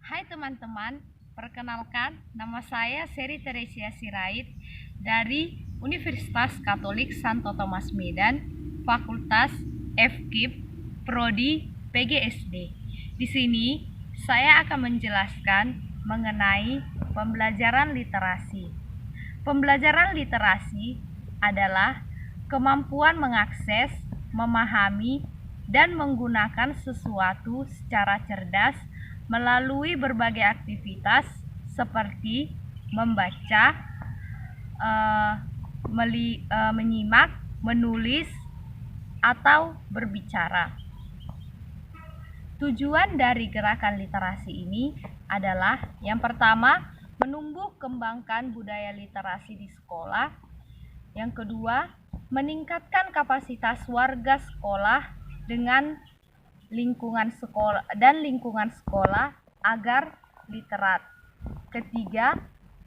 Hai teman-teman, perkenalkan nama saya Seri Teresia Sirait dari Universitas Katolik Santo Thomas Medan, Fakultas FKIP, Prodi PGSD. Di sini saya akan menjelaskan mengenai pembelajaran literasi. Pembelajaran literasi adalah kemampuan mengakses, memahami, dan menggunakan sesuatu secara cerdas melalui berbagai aktivitas seperti membaca, menyimak, menulis, atau berbicara. Tujuan dari gerakan literasi ini adalah yang pertama, menumbuh kembangkan budaya literasi di sekolah. Yang kedua, meningkatkan kapasitas warga sekolah dengan lingkungan sekolah agar literat. Ketiga,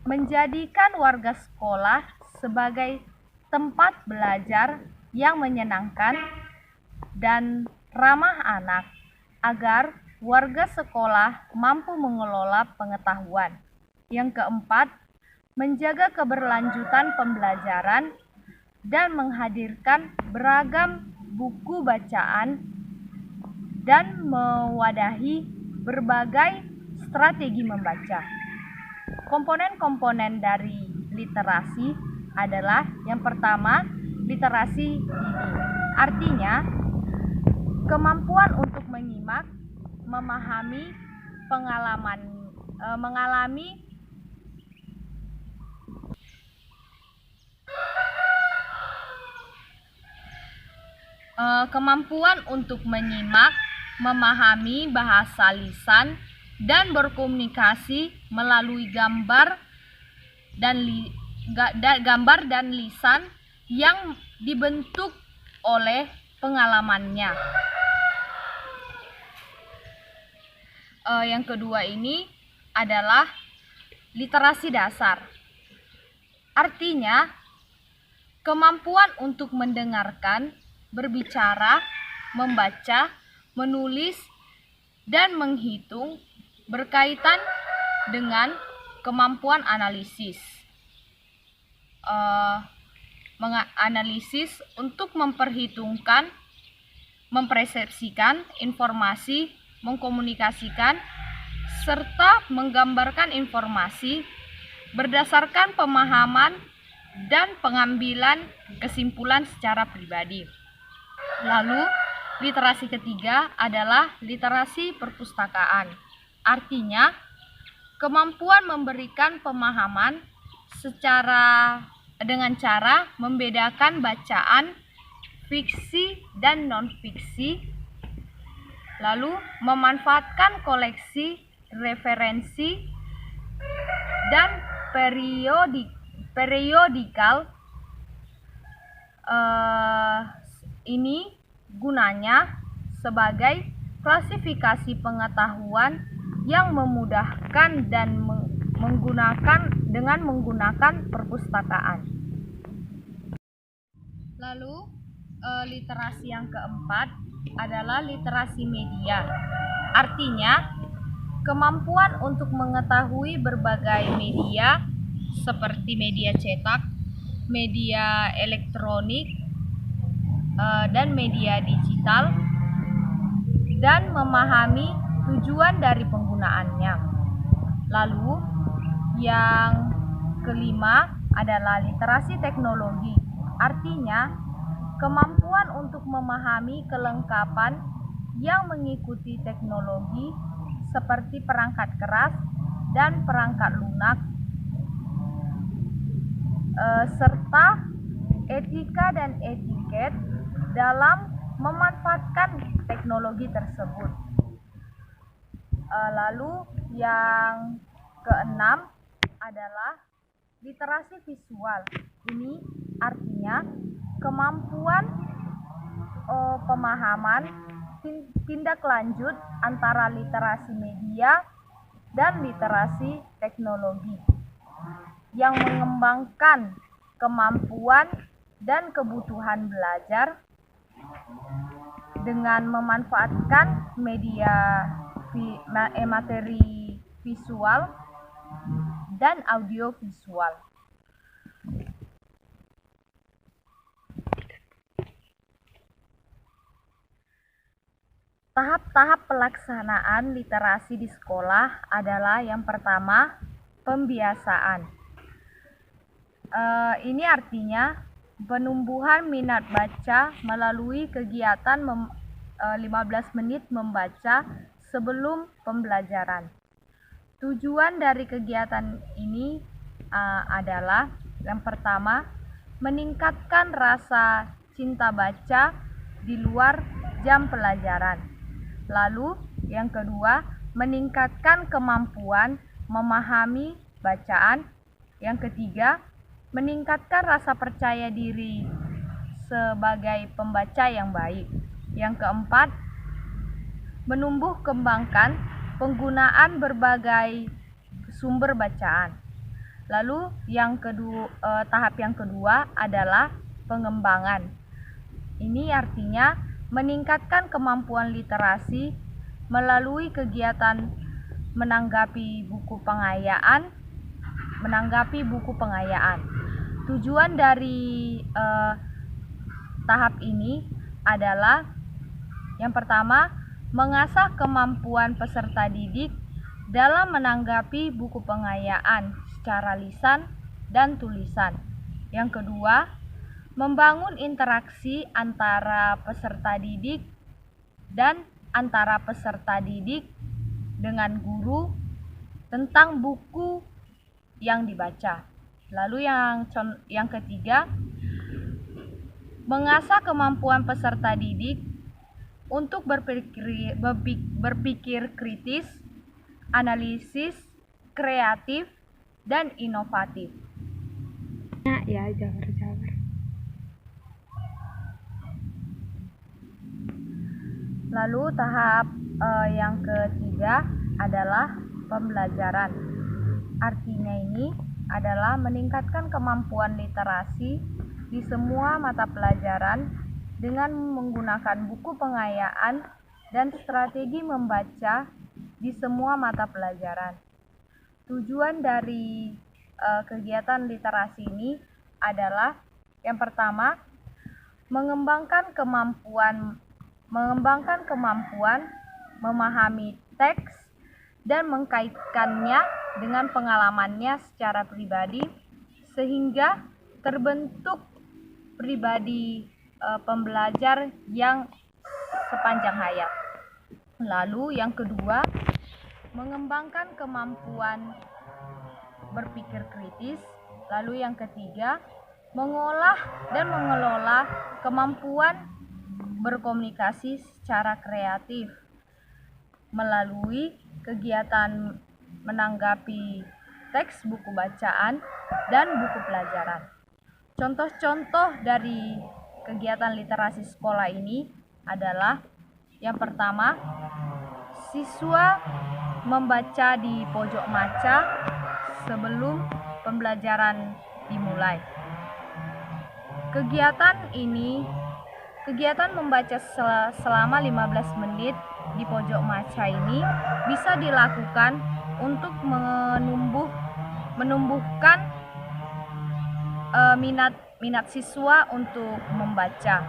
menjadikan warga sekolah sebagai tempat belajar yang menyenangkan dan ramah anak agar warga sekolah mampu mengelola pengetahuan. Yang keempat, menjaga keberlanjutan pembelajaran dan menghadirkan beragam buku bacaan dan mewadahi berbagai strategi membaca. Komponen-komponen dari literasi adalah yang pertama, literasi dini. Artinya, kemampuan untuk menyimak, memahami, mengalami kemampuan untuk menyimak, memahami bahasa lisan, dan berkomunikasi melalui gambar dan lisan yang dibentuk oleh pengalamannya. Yang kedua ini adalah literasi dasar. Artinya, kemampuan untuk mendengarkan, berbicara, membaca, menulis, dan menghitung berkaitan dengan kemampuan analisis. Menganalisis untuk memperhitungkan, mempersepsikan informasi, mengkomunikasikan, serta menggambarkan informasi berdasarkan pemahaman dan pengambilan kesimpulan secara pribadi. Lalu, literasi ketiga adalah literasi perpustakaan. Artinya, kemampuan memberikan pemahaman dengan cara membedakan bacaan fiksi dan non-fiksi, lalu memanfaatkan koleksi, referensi, dan periodikal. Ini gunanya sebagai klasifikasi pengetahuan yang memudahkan dan menggunakan perpustakaan. Lalu literasi yang keempat adalah literasi media. Artinya, kemampuan untuk mengetahui berbagai media seperti media cetak, media elektronik, dan media digital, dan memahami tujuan dari penggunaannya. Lalu, yang kelima adalah literasi teknologi. Artinya, kemampuan untuk memahami kelengkapan yang mengikuti teknologi seperti perangkat keras dan perangkat lunak, serta etika dan etiket dalam memanfaatkan teknologi tersebut. Lalu yang keenam adalah literasi visual. Ini artinya kemampuan pemahaman tindak lanjut antara literasi media dan literasi teknologi yang mengembangkan kemampuan dan kebutuhan belajar dengan memanfaatkan materi visual, dan audiovisual. Tahap-tahap pelaksanaan literasi di sekolah adalah yang pertama, pembiasaan. Ini artinya penumbuhan minat baca melalui kegiatan 15 menit membaca sebelum pembelajaran. Tujuan dari kegiatan ini adalah yang pertama, meningkatkan rasa cinta baca di luar jam pelajaran. Lalu yang kedua, meningkatkan kemampuan memahami bacaan. Yang ketiga, meningkatkan rasa percaya diri sebagai pembaca yang baik. Yang keempat, menumbuh kembangkan penggunaan berbagai sumber bacaan. Lalu tahap yang kedua adalah pengembangan. Ini artinya meningkatkan kemampuan literasi melalui kegiatan menanggapi buku pengayaan. Tujuan dari tahap ini adalah yang pertama, mengasah kemampuan peserta didik dalam menanggapi buku pengayaan secara lisan dan tulisan. Yang kedua, membangun interaksi antara peserta didik dan antara peserta didik dengan guru tentang buku yang dibaca. Lalu yang ketiga, mengasah kemampuan peserta didik untuk berpikir kritis, analisis, kreatif, dan inovatif. Ya, jabar. Lalu tahap yang ketiga adalah pembelajaran. Artinya ini adalah meningkatkan kemampuan literasi di semua mata pelajaran dengan menggunakan buku pengayaan dan strategi membaca di semua mata pelajaran. Tujuan dari kegiatan literasi ini adalah yang pertama, mengembangkan kemampuan memahami teks dan mengkaitkannya dengan pengalamannya secara pribadi sehingga terbentuk pribadi pembelajar yang sepanjang hayat. Lalu yang kedua, mengembangkan kemampuan berpikir kritis. Lalu yang ketiga, mengolah dan mengelola kemampuan berkomunikasi secara kreatif melalui kegiatan menanggapi teks buku bacaan dan buku pelajaran. Contoh-contoh dari kegiatan literasi sekolah ini adalah yang pertama, siswa membaca di pojok maca sebelum pembelajaran dimulai. Kegiatan membaca selama 15 menit di pojok maca ini bisa dilakukan untuk menumbuhkan minat siswa untuk membaca.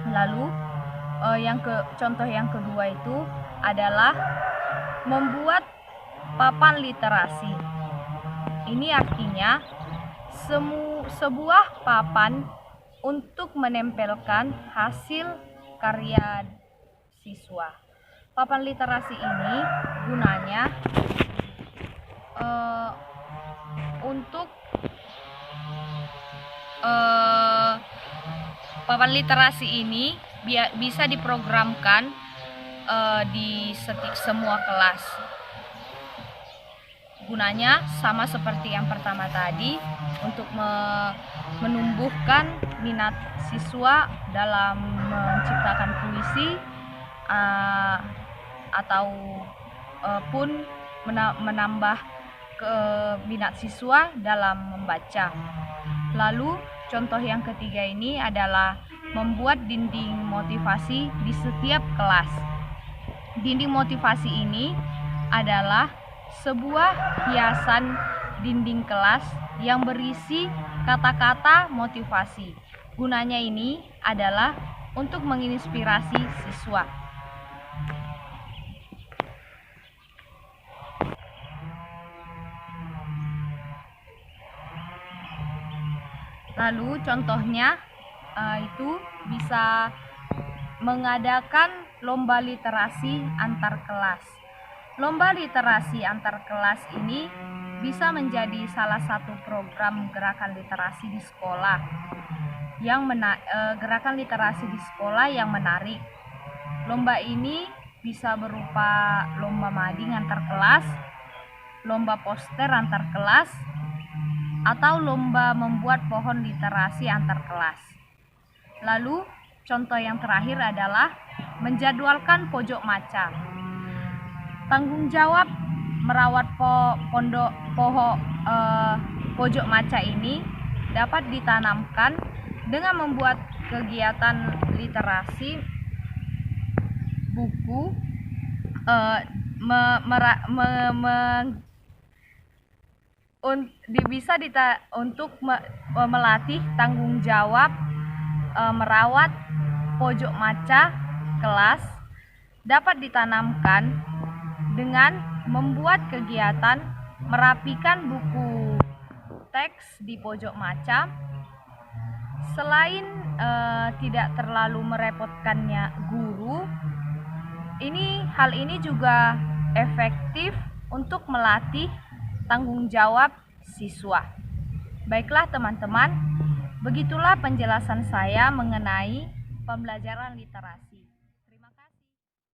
Lalu contoh yang kedua itu adalah membuat papan literasi. Ini artinya sebuah papan untuk menempelkan hasil karya siswa. Papan literasi ini gunanya papan literasi ini bisa diprogramkan di semua kelas. Gunanya sama seperti yang pertama tadi, untuk menumbuhkan minat siswa dalam menciptakan puisi atau pun menambah minat siswa dalam membaca. Lalu contoh yang ketiga ini adalah membuat dinding motivasi di setiap kelas. Dinding motivasi ini adalah sebuah hiasan dinding kelas yang berisi kata-kata motivasi. Gunanya ini adalah untuk menginspirasi siswa. Lalu contohnya itu bisa mengadakan lomba literasi antar kelas. Lomba literasi antar kelas ini bisa menjadi salah satu program gerakan literasi di sekolah yang menarik. Lomba ini bisa berupa lomba mading antar kelas, lomba poster antar kelas, atau lomba membuat pohon literasi antar kelas. Lalu contoh yang terakhir adalah menjadwalkan pojok maca. Tanggung jawab merawat pojok maca ini dapat ditanamkan dengan membuat kegiatan literasi buku, untuk melatih tanggung jawab merawat pojok maca kelas dapat ditanamkan dengan membuat kegiatan merapikan buku teks di pojok maca. Selain tidak terlalu merepotkannya guru, hal ini juga efektif untuk melatih tanggung jawab siswa. Baiklah teman-teman, begitulah penjelasan saya mengenai pembelajaran literasi.